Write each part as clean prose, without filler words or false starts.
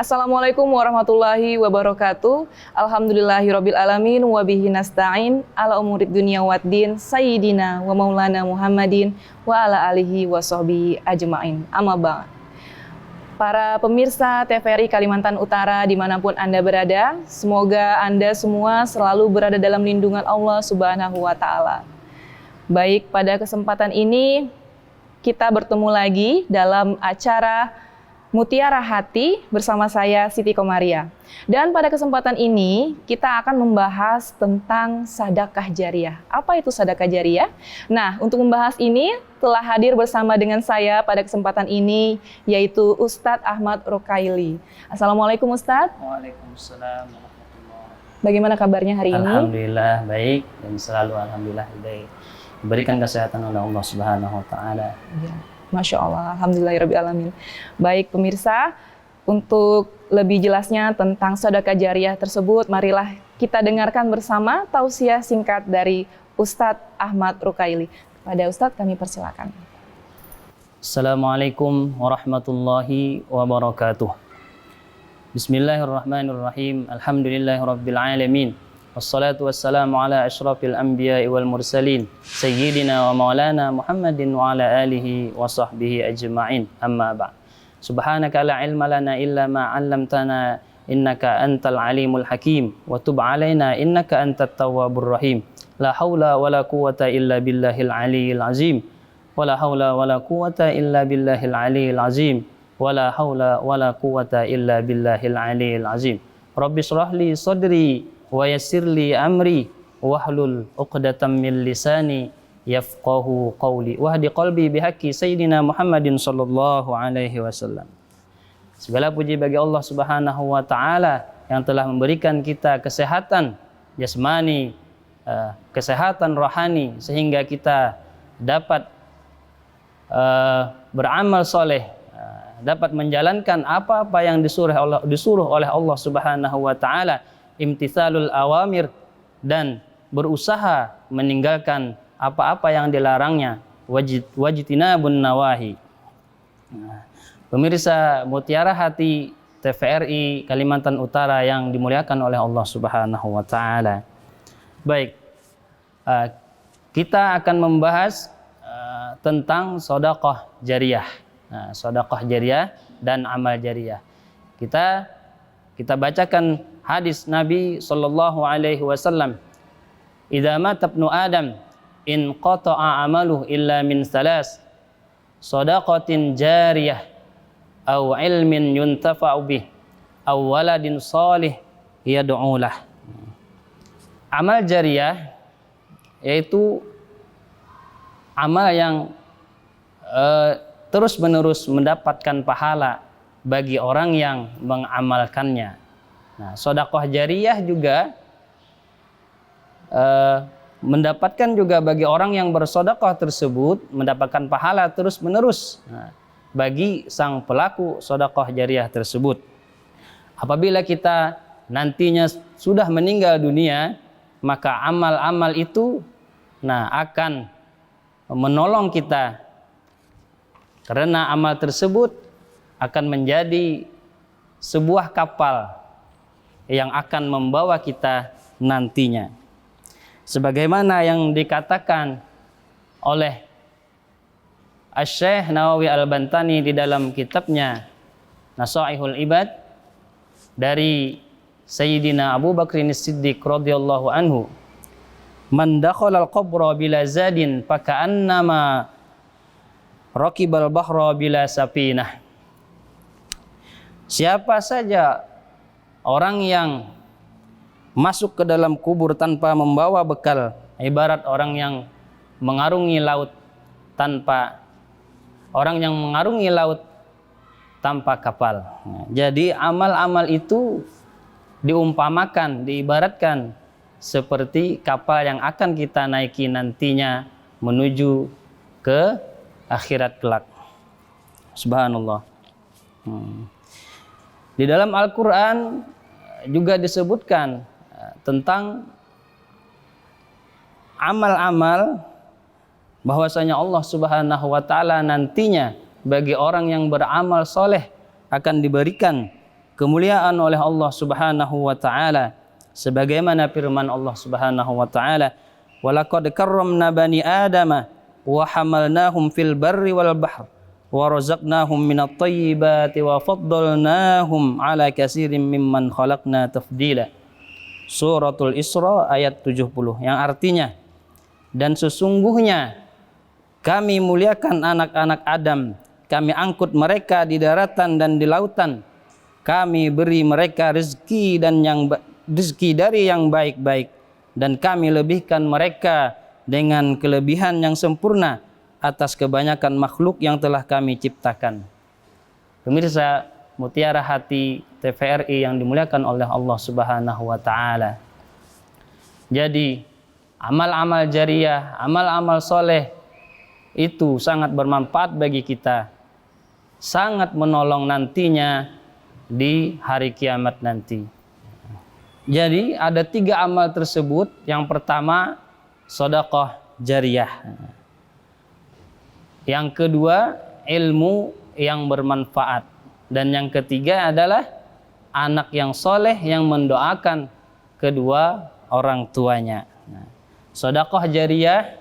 Assalamualaikum warahmatullahi wabarakatuh. Alhamdulillahirabbil alamin wa bihi nasta'in ala umurid dunya waddin sayyidina wa maulana Muhammadin wa ala alihi wa sahbihi ajmain. Amma ba'd. Para pemirsa TVRI Kalimantan Utara dimanapun Anda berada, semoga Anda semua selalu berada dalam lindungan Allah Subhanahu wa Ta'ala. Baik, pada kesempatan ini kita bertemu lagi dalam acara Mutiara Hati bersama saya Siti Komaria. Dan pada kesempatan ini kita akan membahas tentang sedekah jariyah. Apa itu sedekah jariyah? Nah, untuk membahas ini telah hadir bersama dengan saya pada kesempatan ini yaitu Ustadz Ahmad Rukaili. Assalamualaikum Ustadz. Waalaikumsalam warahmatullahi. Bagaimana kabarnya hari ini? Alhamdulillah baik dan selalu alhamdulillah baik. Diberikan kesehatan oleh Allah Subhanahu wa Ta'ala. Ya. Masya Allah, alhamdulillahirabbil alamin. Baik pemirsa, untuk lebih jelasnya tentang sedekah jariyah tersebut, marilah kita dengarkan bersama tausiah singkat dari Ustadz Ahmad Rukaili. Pada Ustadz kami persilakan. Assalamualaikum warahmatullahi wabarakatuh. Bismillahirrahmanirrahim. Alhamdulillahirabbil alamin. Wassalatu wassalamu ala asyrafil anbiya'i wal mursalin sayyidina wa maulana Muhammadin wa ala alihi wa sahbihi ajma'in. Amma ba'd. Subhanaka la ilma lana illa ma 'allamtana innaka antal alimul hakim wa tub 'alaina innaka antat tawwabur rahim. La haula wala quwwata illa billahil aliyyil azim. Wala haula wala quwwata illa billahil aliyyil azim. Wala haula wala quwwata illa billahil aliyyil azim. Rabbi shrah li sadri wa yassirli amri wahlul 'uqdatam min lisani yafqahu qawli wahdi qalbi bihaqqi sayyidina Muhammadin sallallahu alaihi wasallam. Segala puji bagi Allah Subhanahu wa Ta'ala yang telah memberikan kita kesehatan jasmani, kesehatan rohani sehingga kita dapat beramal soleh, dapat menjalankan apa-apa yang disuruh oleh Allah Subhanahu wa Ta'ala, imtithalul awamir, dan berusaha meninggalkan apa-apa yang dilarangnya, wajtinabun nawahi. Pemirsa Mutiara Hati TVRI Kalimantan Utara yang dimuliakan oleh Allah Subhanahu wa Ta'ala. Baik, kita akan membahas tentang sedekah jariyah. Sedekah jariyah dan amal jariyah. Kita bacakan hadis Nabi sallallahu alaihi wasallam. Idza mata ibnu Adam in qata'a amaluhu illa min salas. Shadaqatin jariyah aw ilmin yuntafa'u bih aw waladin salih yad'u lah. Amal jariyah yaitu amal yang terus-menerus mendapatkan pahala bagi orang yang mengamalkannya. Nah, sedekah jariyah juga mendapatkan juga bagi orang yang bersedekah tersebut mendapatkan pahala terus-menerus bagi sang pelaku sedekah jariyah tersebut. Apabila kita nantinya sudah meninggal dunia, maka amal-amal itu akan menolong kita, karena amal tersebut akan menjadi sebuah kapal yang akan membawa kita nantinya. Sebagaimana yang dikatakan oleh Asy-Syaikh Nawawi Al-Bantani di dalam kitabnya Nasaihul Ibad dari Sayyidina Abu Bakrin As-Siddiq radhiyallahu anhu, man dakhala al-qabra bila zadin faka'annama raqibal bahra bila safinah. Siapa saja orang yang masuk ke dalam kubur tanpa membawa bekal, ibarat orang yang mengarungi laut tanpa kapal. Jadi amal-amal itu diumpamakan, diibaratkan seperti kapal yang akan kita naiki nantinya menuju ke akhirat kelak. Subhanallah. Di dalam Al-Quran juga disebutkan tentang amal-amal, bahwasanya Allah Subhanahu wa Ta'ala nantinya bagi orang yang beramal soleh akan diberikan kemuliaan oleh Allah Subhanahu wa taala sebagaimana firman Allah Subhanahu wa taala, "Walaqad karramna bani Adama wa hamalnahum fil barri wal bahr wa razaqnahum minat thayyibati wa faddalnahum ala katsirin mimman khalaqna tafdila." Suratul Isra ayat 70, yang artinya, dan sesungguhnya kami muliakan anak-anak Adam, kami angkut mereka di daratan dan di lautan, kami beri mereka rezeki dari yang baik-baik, dan kami lebihkan mereka dengan kelebihan yang sempurna atas kebanyakan makhluk yang telah kami ciptakan. Pemirsa Mutiara Hati TVRI yang dimuliakan oleh Allah Subhanahu wa taala. Jadi, amal-amal jariyah, amal-amal soleh itu sangat bermanfaat bagi kita, sangat menolong nantinya di hari kiamat nanti. Jadi ada 3 amal tersebut. Yang pertama, sedekah jariyah. Yang kedua, ilmu yang bermanfaat. Dan yang ketiga adalah anak yang soleh yang mendoakan kedua orang tuanya. Sedekah jariyah,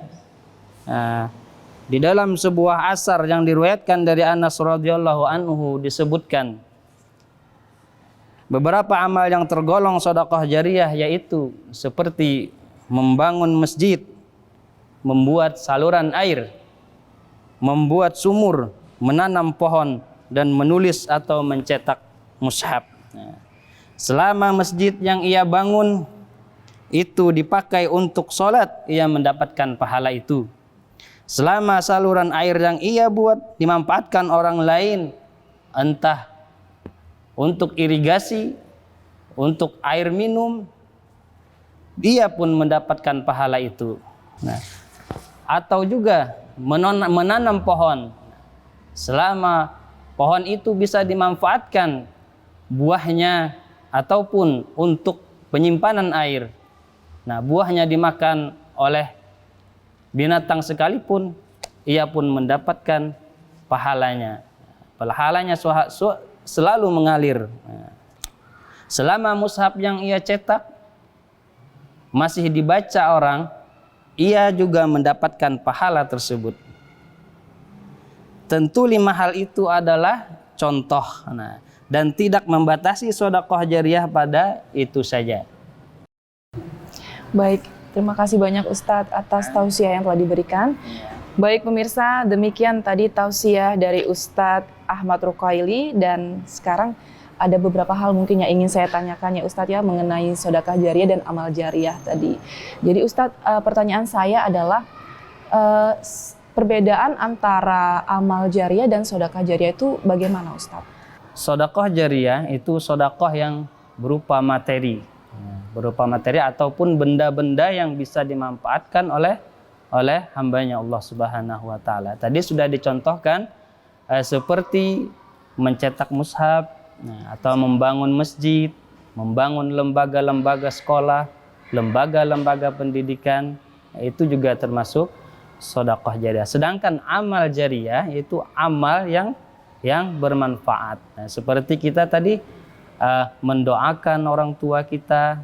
di dalam sebuah asar yang diriwayatkan dari Anas radhiyallahu anhu disebutkan beberapa amal yang tergolong sedekah jariyah, yaitu seperti membangun masjid, membuat saluran air, membuat sumur, menanam pohon, dan menulis atau mencetak mushaf. Selama masjid yang ia bangun itu dipakai untuk sholat, ia mendapatkan pahala itu. Selama saluran air yang ia buat dimanfaatkan orang lain, entah untuk irigasi, untuk air minum, dia pun mendapatkan pahala itu. Atau juga menanam pohon. Selama pohon itu bisa dimanfaatkan buahnya ataupun untuk penyimpanan air. Buahnya dimakan oleh binatang sekalipun, ia pun mendapatkan pahalanya. Pahalanya selalu mengalir. Selama mushaf yang ia cetak masih dibaca orang, ia juga mendapatkan pahala tersebut. Tentu 5 hal itu adalah contoh, dan tidak membatasi sedekah jariyah pada itu saja. Baik, terima kasih banyak Ustadz atas tausiah yang telah diberikan. Baik pemirsa, demikian tadi tausiah dari Ustadz Ahmad Ruqaili, dan sekarang ada beberapa hal mungkin yang ingin saya tanyakan ya Ustadz ya mengenai sedekah jariyah dan amal jariyah tadi. Jadi Ustadz, pertanyaan saya adalah perbedaan antara amal jariyah dan sedekah jariyah itu bagaimana Ustadz? Sedekah jariyah itu sedekah yang berupa materi, ataupun benda-benda yang bisa dimanfaatkan oleh hambanya Allah Subhanahu wa taala. Tadi sudah dicontohkan seperti mencetak mushaf, atau membangun masjid, membangun lembaga-lembaga sekolah, lembaga-lembaga pendidikan, itu juga termasuk sedekah jariyah. Sedangkan amal jariyah itu amal yang bermanfaat. Seperti kita tadi mendoakan orang tua kita,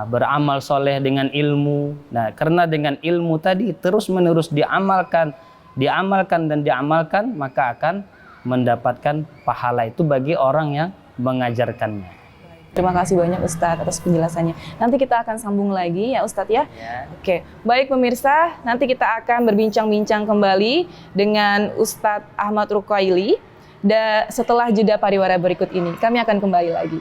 beramal soleh dengan ilmu. Karena dengan ilmu tadi terus-menerus diamalkan, maka akan mendapatkan pahala itu bagi orang yang mengajarkannya. Terima kasih banyak Ustadz atas penjelasannya. Nanti kita akan sambung lagi ya Ustadz ya. Oke, baik pemirsa, nanti kita akan berbincang-bincang kembali dengan Ustadz Ahmad Ruqaili. Dan setelah jeda pariwara berikut ini, kami akan kembali lagi.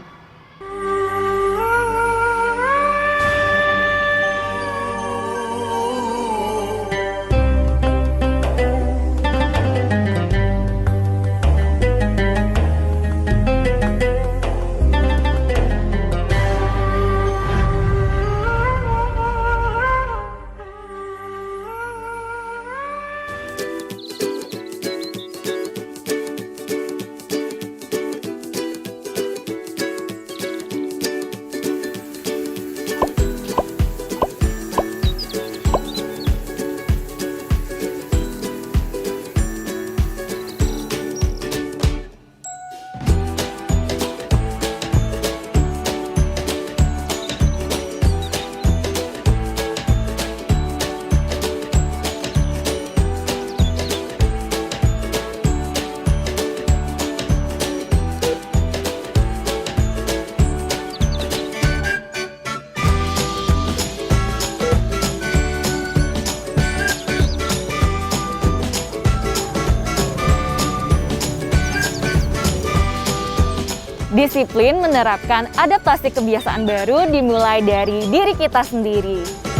Disiplin menerapkan adaptasi kebiasaan baru dimulai dari diri kita sendiri.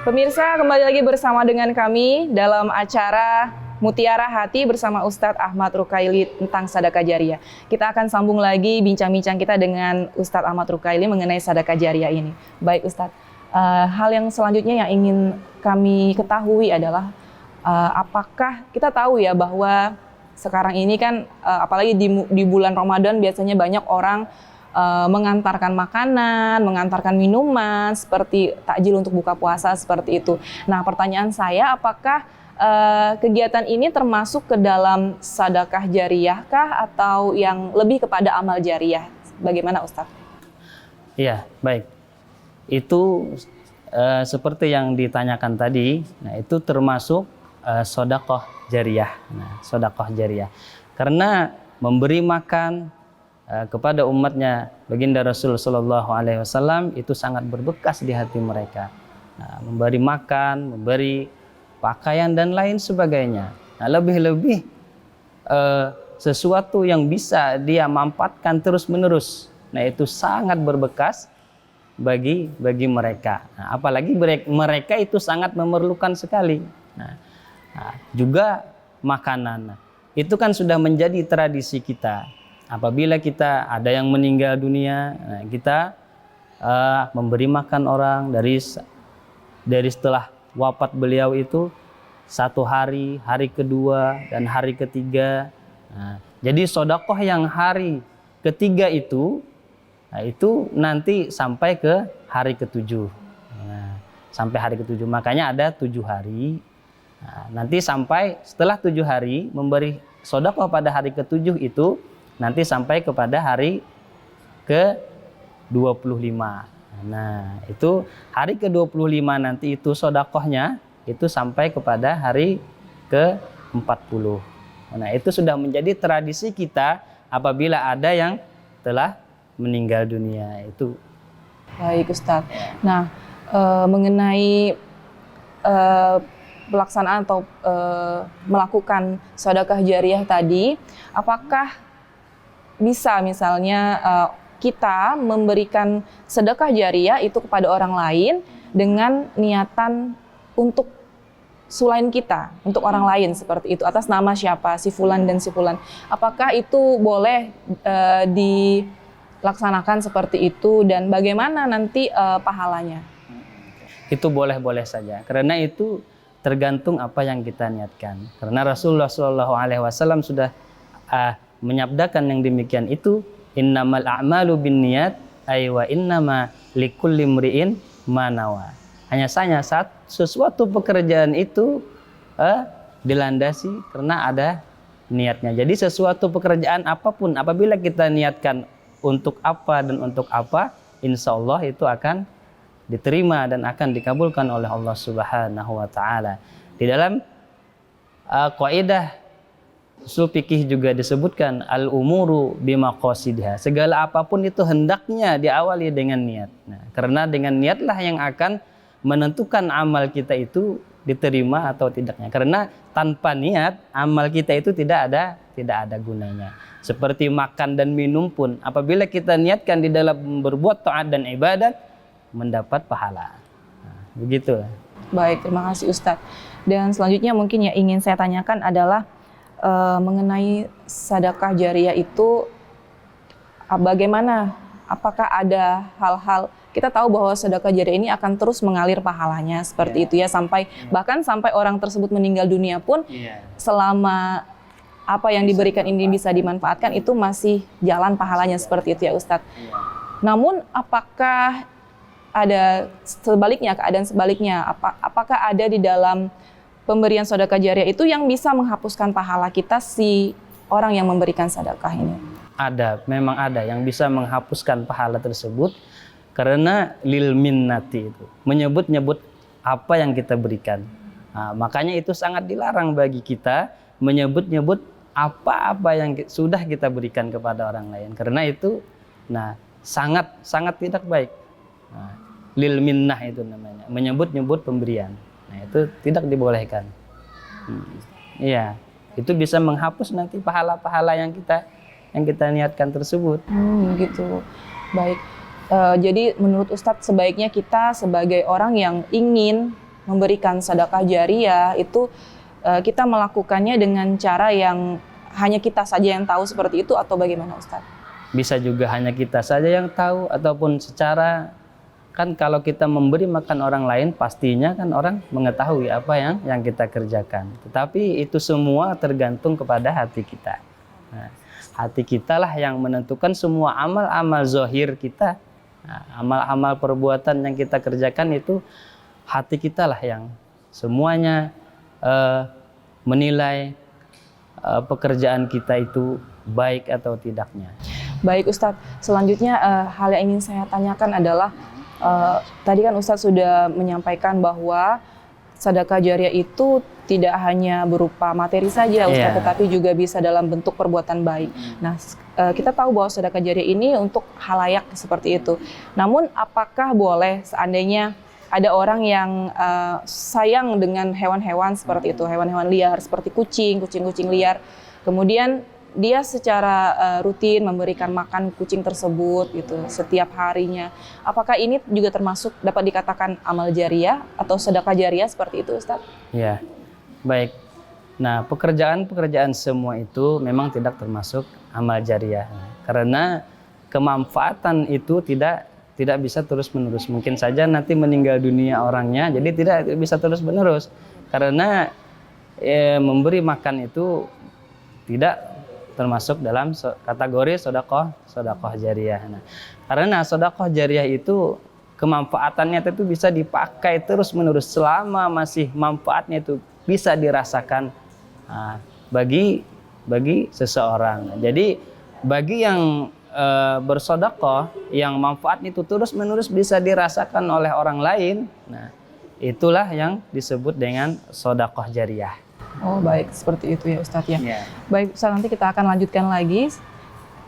Pemirsa, kembali lagi bersama dengan kami dalam acara Mutiara Hati bersama Ustadz Ahmad Rukaili tentang sedekah jariyah. Kita akan sambung lagi bincang-bincang kita dengan Ustadz Ahmad Rukaili mengenai sedekah jariyah ini. Baik Ustadz, hal yang selanjutnya yang ingin kami ketahui adalah apakah kita tahu ya bahwa sekarang ini kan apalagi di bulan Ramadan biasanya banyak orang mengantarkan makanan, mengantarkan minuman, seperti takjil untuk buka puasa, seperti itu. Nah, pertanyaan saya, apakah kegiatan ini termasuk ke dalam sedekah jariyah kah atau yang lebih kepada amal jariyah? Bagaimana Ustadz? Iya, baik. Itu seperti yang ditanyakan tadi, nah itu termasuk sedekah jariyah. Nah, sedekah jariyah. Karena memberi makan kepada umatnya baginda Rasul Sallallahu Alaihi Wasallam itu sangat berbekas di hati mereka. Nah, memberi makan, memberi pakaian dan lain sebagainya. Nah, lebih-lebih sesuatu yang bisa dia manfaatkan terus-menerus. Nah, itu sangat berbekas bagi mereka. Nah, apalagi mereka itu sangat memerlukan sekali. Nah, juga makanan. Nah, itu kan sudah menjadi tradisi kita. Apabila kita ada yang meninggal dunia, nah kita memberi makan orang dari setelah wafat beliau itu 1 hari, hari kedua dan hari ketiga. Nah, jadi sedekah yang hari ketiga itu, nah itu nanti sampai ke hari ke-7. Nah, sampai hari ke-7, makanya ada 7 hari. Nah, nanti sampai setelah 7 hari memberi sedekah pada hari ke-7 itu nanti sampai kepada hari ke-25. Nah, itu hari ke-25 nanti itu sedekahnya itu sampai kepada hari ke-40. Nah, itu sudah menjadi tradisi kita apabila ada yang telah meninggal dunia itu. Baik Ustadz. Nah, mengenai pelaksanaan atau melakukan sedekah jariyah tadi, apakah bisa misalnya kita memberikan sedekah jariyah itu kepada orang lain dengan niatan untuk selain kita, untuk orang lain seperti itu, atas nama siapa, si fulan dan si fulan. Apakah itu boleh dilaksanakan seperti itu dan bagaimana nanti pahalanya? Itu boleh-boleh saja, karena itu tergantung apa yang kita niatkan. Karena Rasulullah SAW sudah menyabdakan yang demikian itu, innamal a'malu binniyat ay wa innama likulli imri'in ma nawa. Hanya saat sesuatu pekerjaan itu dilandasi karena ada niatnya. Jadi sesuatu pekerjaan apapun apabila kita niatkan untuk apa dan untuk apa, insya Allah itu akan diterima dan akan dikabulkan oleh Allah Subhanahu wa taala. Di dalam kaidah usul fikih juga disebutkan al-umuru bimaqasidha. Segala apapun itu hendaknya diawali dengan niat. Nah, karena dengan niatlah yang akan menentukan amal kita itu diterima atau tidaknya. Karena tanpa niat amal kita itu tidak ada gunanya. Seperti makan dan minum pun apabila kita niatkan di dalam berbuat taat dan ibadat mendapat pahala. Nah, begitu. Baik, terima kasih Ustadz. Dan selanjutnya mungkin yang ingin saya tanyakan adalah mengenai sedekah jariyah itu bagaimana? Apakah ada hal-hal, kita tahu bahwa sedekah jariyah ini akan terus mengalir pahalanya seperti itu ya, sampai bahkan sampai orang tersebut meninggal dunia pun selama apa yang diberikan ini bisa dimanfaatkan itu masih jalan pahalanya seperti itu ya Ustadz. Namun apakah ada sebaliknya, keadaan sebaliknya, apakah ada di dalam pemberian sedekah jariyah itu yang bisa menghapuskan pahala kita si orang yang memberikan sedekah ini? memang ada yang bisa menghapuskan pahala tersebut karena lil minnati itu, menyebut-nyebut apa yang kita berikan. Nah, makanya itu sangat dilarang bagi kita menyebut-nyebut apa-apa yang sudah kita berikan kepada orang lain, karena itu sangat tidak baik. Lil minnah itu namanya, menyebut-nyebut pemberian. Nah, itu tidak dibolehkan. Iya, itu bisa menghapus nanti pahala-pahala yang kita niatkan tersebut. Gitu. Baik. Jadi menurut Ustadz sebaiknya kita sebagai orang yang ingin memberikan sedekah jariyah itu kita melakukannya dengan cara yang hanya kita saja yang tahu seperti itu, atau bagaimana Ustadz? Bisa juga hanya kita saja yang tahu, ataupun secara, kan kalau kita memberi makan orang lain pastinya kan orang mengetahui apa yang kita kerjakan. Tetapi itu semua tergantung kepada hati kita. Nah, hati kita lah yang menentukan semua amal-amal zahir kita. Amal-amal perbuatan yang kita kerjakan itu hati kita lah yang semuanya menilai pekerjaan kita itu baik atau tidaknya. Baik Ustadz, selanjutnya hal yang ingin saya tanyakan adalah tadi kan Ustadz sudah menyampaikan bahwa sedekah jariyah itu tidak hanya berupa materi saja Ustadz, tetapi juga bisa dalam bentuk perbuatan baik. Nah, kita tahu bahwa sedekah jariyah ini untuk khalayak seperti itu. Namun apakah boleh seandainya ada orang yang sayang dengan hewan-hewan seperti itu, hewan-hewan liar seperti kucing liar, kemudian dia secara rutin memberikan makan kucing tersebut gitu setiap harinya. Apakah ini juga termasuk dapat dikatakan amal jariyah atau sedekah jariyah seperti itu, Ustaz? Ya, baik. Nah, pekerjaan semua itu memang tidak termasuk amal jariyah, karena kemanfaatan itu tidak bisa terus-menerus. Mungkin saja nanti meninggal dunia orangnya, jadi tidak bisa terus-menerus. Karena memberi makan itu tidak termasuk dalam kategori sedekah jariyah. Nah, karena sedekah jariyah itu kemanfaatannya itu bisa dipakai terus-menerus selama masih manfaatnya itu bisa dirasakan bagi seseorang. Jadi bagi yang bersedekah yang manfaatnya itu terus-menerus bisa dirasakan oleh orang lain, nah itulah yang disebut dengan sedekah jariyah. Oh baik, seperti itu ya Ustadz ya. Yeah. Baik Ustadz, nanti kita akan lanjutkan lagi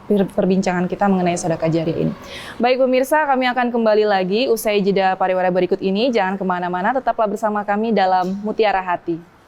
perbincangan kita mengenai sedekah jariyah ini. Baik pemirsa, kami akan kembali lagi usai jeda pariwara berikut ini. Jangan kemana-mana, tetaplah bersama kami dalam Mutiara Hati.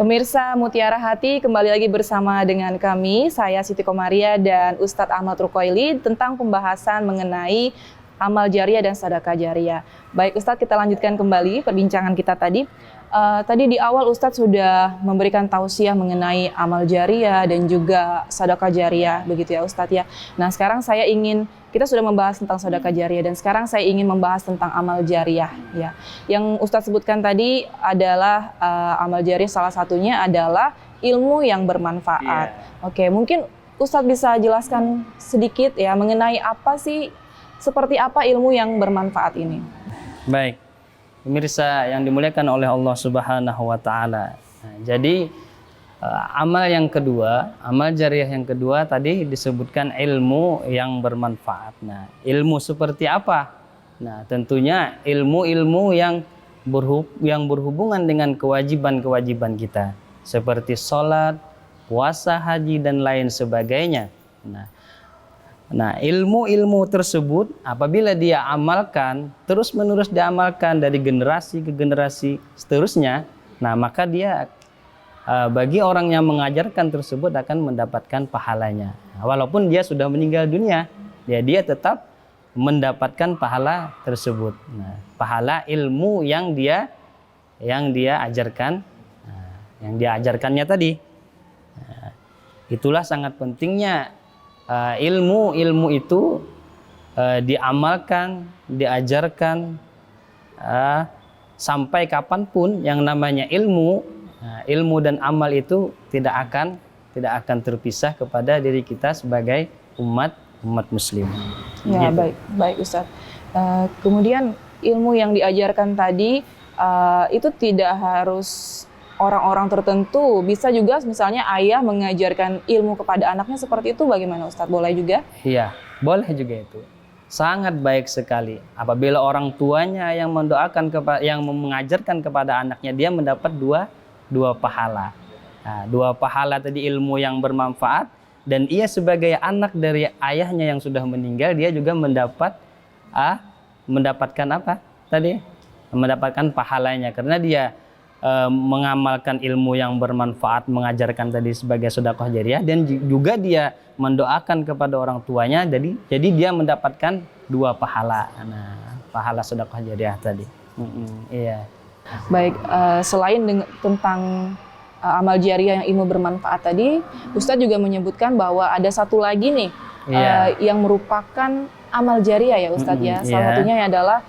Pemirsa Mutiara Hati, kembali lagi bersama dengan kami, saya Siti Komaria dan Ustadz Ahmad Rukoili tentang pembahasan mengenai amal jariyah dan sedekah jariyah. Baik Ustadz, kita lanjutkan kembali perbincangan kita tadi. Tadi di awal Ustadz sudah memberikan tausiah mengenai amal jariah dan juga sedekah jariah, begitu ya Ustadz ya. Nah sekarang kita sudah membahas tentang sedekah jariah dan sekarang saya ingin membahas tentang amal jariah ya. Yang Ustadz sebutkan tadi adalah amal jariah, salah satunya adalah ilmu yang bermanfaat. Oke, mungkin Ustadz bisa jelaskan sedikit ya mengenai seperti apa ilmu yang bermanfaat ini. Baik, pemirsa yang dimuliakan oleh Allah Subhanahu wa taala. Nah, jadi amal yang kedua, amal jariah yang kedua tadi disebutkan ilmu yang bermanfaat. Nah, ilmu seperti apa? Nah, tentunya ilmu-ilmu yang berhubungan dengan kewajiban-kewajiban kita, seperti sholat, puasa, haji dan lain sebagainya. Nah, ilmu-ilmu tersebut apabila dia amalkan, terus-menerus diamalkan dari generasi ke generasi seterusnya, nah maka dia bagi orang yang mengajarkan tersebut akan mendapatkan pahalanya. Nah, walaupun dia sudah meninggal dunia, dia tetap mendapatkan pahala tersebut. Nah, pahala ilmu yang dia ajarkan, yang dia ajarkannya tadi. Nah, itulah sangat pentingnya ilmu itu diamalkan, diajarkan sampai kapanpun yang namanya ilmu dan amal itu tidak akan terpisah kepada diri kita sebagai umat muslim. Ya, gitu. baik Ustadz. Kemudian ilmu yang diajarkan tadi itu tidak harus orang-orang tertentu, bisa juga misalnya ayah mengajarkan ilmu kepada anaknya, seperti itu bagaimana Ustadz? Boleh juga? Iya, boleh juga itu. Sangat baik sekali apabila orang tuanya yang mengajarkan kepada anaknya, dia mendapat dua pahala. Nah, dua pahala tadi, ilmu yang bermanfaat, dan ia sebagai anak dari ayahnya yang sudah meninggal, dia juga mendapatkan apa tadi? Mendapatkan pahalanya karena dia mengamalkan ilmu yang bermanfaat, mengajarkan tadi sebagai sedekah jariah, dan juga dia mendoakan kepada orang tuanya, jadi dia mendapatkan dua pahala. Nah, pahala sedekah jariah tadi. Iya. Baik, selain tentang amal jariah yang ilmu bermanfaat tadi, Ustadz juga menyebutkan bahwa ada satu lagi nih yang merupakan amal jariah ya Ustadz ya. Salah satunya adalah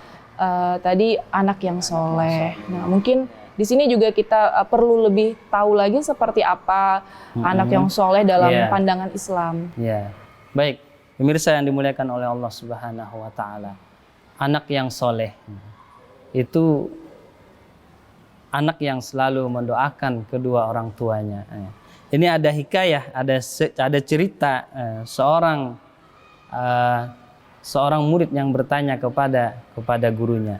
tadi anak yang soleh. Nah, mungkin di sini juga kita perlu lebih tahu lagi seperti apa anak yang soleh dalam pandangan Islam. Baik, pemirsa yang dimuliakan oleh Allah Subhanahu wa taala. Anak yang soleh itu anak yang selalu mendoakan kedua orang tuanya. Ini ada hikayah, ada cerita seorang murid yang bertanya kepada gurunya,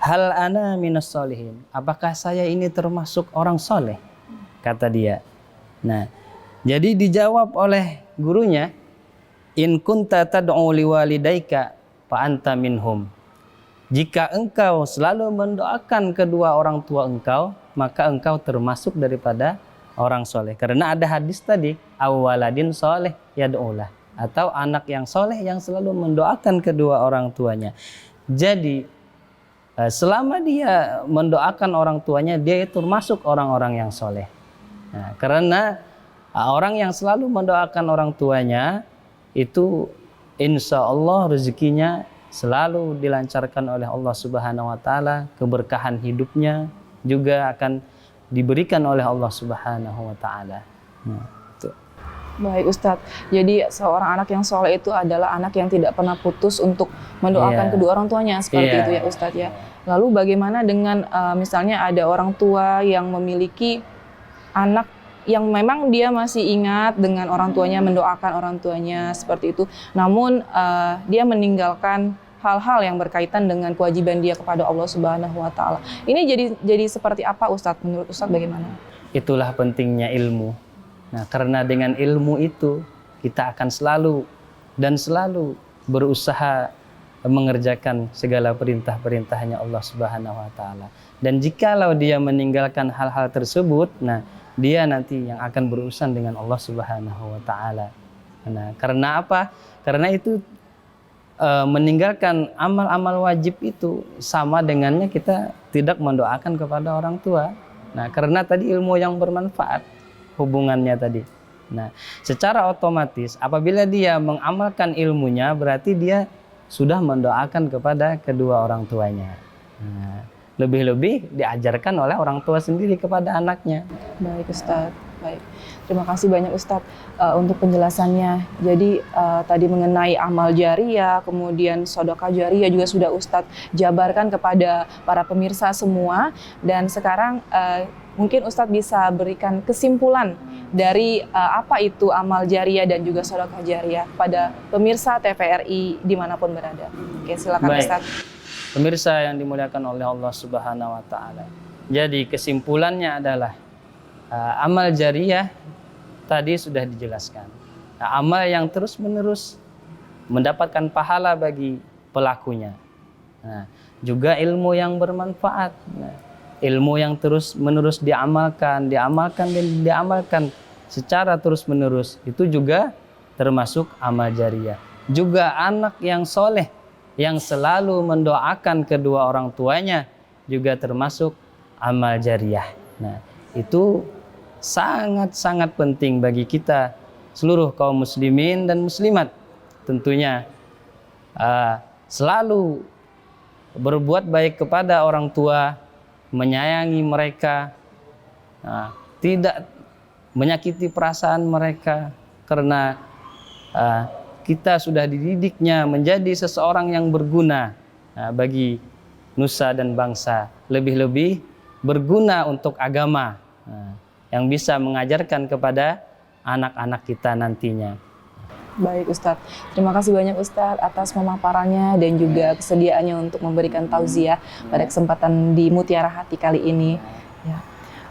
hal ana minas solihin, apakah saya ini termasuk orang soleh? Kata dia. Nah, jadi dijawab oleh gurunya, in kunta tad'u liwalidayka fa anta minhum. Jika engkau selalu mendoakan kedua orang tua engkau, maka engkau termasuk daripada orang soleh. Karena ada hadis tadi, awwaladin soleh yad'ulah, atau anak yang soleh yang selalu mendoakan kedua orang tuanya. Jadi selama dia mendoakan orang tuanya, dia itu termasuk orang-orang yang soleh. Nah, karena orang yang selalu mendoakan orang tuanya itu insya Allah rezekinya selalu dilancarkan oleh Allah Subhanahu wa taala, keberkahan hidupnya juga akan diberikan oleh Allah Subhanahu wa taala. Baik Ustadz, jadi seorang anak yang soleh itu adalah anak yang tidak pernah putus untuk mendoakan kedua orang tuanya, seperti itu ya Ustadz ya. Lalu bagaimana dengan misalnya ada orang tua yang memiliki anak yang memang dia masih ingat dengan orang tuanya, mendoakan orang tuanya seperti itu, namun dia meninggalkan hal-hal yang berkaitan dengan kewajiban dia kepada Allah Subhanahu wa taala. Ini jadi seperti apa Ustadz? Menurut Ustadz bagaimana? Itulah pentingnya ilmu. Nah, karena dengan ilmu itu kita akan selalu berusaha mengerjakan segala perintah-perintahnya Allah Subhanahu wa taala. Dan jikalau dia meninggalkan hal-hal tersebut, nah dia nanti yang akan berurusan dengan Allah Subhanahu wa taala. Nah, karena apa? Karena itu meninggalkan amal-amal wajib itu sama dengannya kita tidak mendoakan kepada orang tua. Nah, karena tadi ilmu yang bermanfaat hubungannya tadi. Nah, secara otomatis apabila dia mengamalkan ilmunya berarti dia sudah mendoakan kepada kedua orang tuanya. Nah, lebih-lebih diajarkan oleh orang tua sendiri kepada anaknya. Baik Ustadz, baik. Terima kasih banyak Ustadz untuk penjelasannya. Jadi tadi mengenai amal jariyah, kemudian sedekah jariyah juga sudah Ustadz jabarkan kepada para pemirsa semua. Dan sekarang mungkin Ustadz bisa berikan kesimpulan dari apa itu amal jariyah dan juga sedekah jariyah pada pemirsa TVRI dimanapun berada. Oke, silakan Baik. Ustadz. Pemirsa yang dimuliakan oleh Allah Subhanahu wa taala. Jadi kesimpulannya adalah amal jariyah tadi sudah dijelaskan. Nah, amal yang terus-menerus mendapatkan pahala bagi pelakunya. Nah, juga ilmu yang bermanfaat. Nah, ilmu yang terus-menerus diamalkan secara terus-menerus itu juga termasuk amal jariyah. Juga anak yang soleh yang selalu mendoakan kedua orang tuanya juga termasuk amal jariyah. Nah, itu sangat-sangat penting bagi kita seluruh kaum muslimin dan muslimat. Tentunya selalu berbuat baik kepada orang tua, menyayangi mereka, tidak menyakiti perasaan mereka, karena kita sudah dididiknya menjadi seseorang yang berguna bagi nusa dan bangsa, lebih-lebih berguna untuk agama, yang bisa mengajarkan kepada anak-anak kita nantinya. Baik Ustadz, terima kasih banyak Ustadz atas pemaparannya dan juga kesediaannya untuk memberikan tauziah pada kesempatan di Mutiara Hati kali ini. Ya.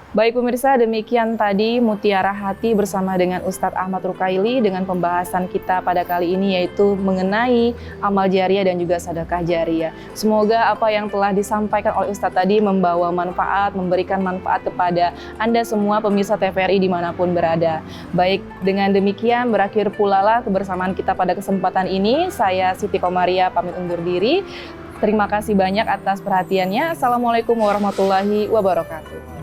Baik pemirsa, demikian tadi Mutiara Hati bersama dengan Ustadz Ahmad Rukaili dengan pembahasan kita pada kali ini yaitu mengenai amal jariyah dan juga sedekah jariyah. Semoga apa yang telah disampaikan oleh Ustadz tadi membawa manfaat, memberikan manfaat kepada Anda semua pemirsa TVRI dimanapun berada. Baik, dengan demikian berakhir pula lah kebersamaan kita pada kesempatan ini. Saya Siti Komaria pamit undur diri. Terima kasih banyak atas perhatiannya. Assalamualaikum warahmatullahi wabarakatuh.